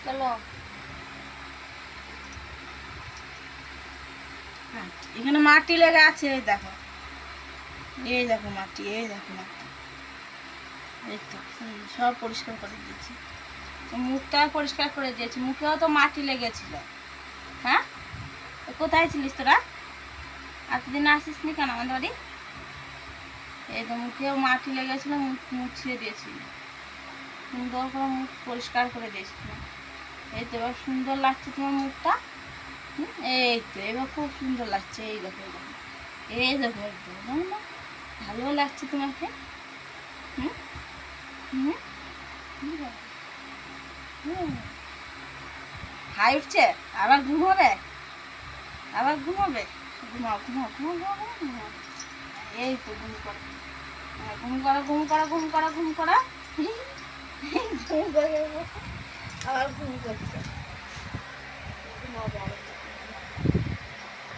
চলো। এখানে মাটি লেগে আছে, এই দেখো, এই দেখো মাটি, এই দেখো মাটি, এই তো সব পরিষ্কার করে দিয়েছি, মুখটা পরিষ্কার করে দিয়েছি, মুখেও তো মাটি লেগেছিল। হ্যাঁ, কোথায় ছিলিস তোরা? এতদিন আসিস নি কেন আমাদের বাড়ি? এই তো মুখেও মাটি লেগেছিল, মুখ মুছিয়ে দিয়েছিল, সুন্দর করে মুখ পরিষ্কার করে দিয়েছিল। এই তো এবার সুন্দর লাগছে তোমার মুখটা। এই তো এবার খুব সুন্দর লাগছে, এই দেখো, এই দেখো, এই দেখো, একদম ভালো লাগছে তোমাকে। হুম হুম হাই উঠছে, আবার ঘুম হবে, আবার ঘুম হবে, ঘুমাও ঘুমাও ঘুমাও ঘুমাও ঘুমাও। এই তো ঘুম করো, ঘুম করো ঘুম করো ঘুম করো ঘুম করো, ঘুম করে আবার ঘুম করছে, ঘুমাও।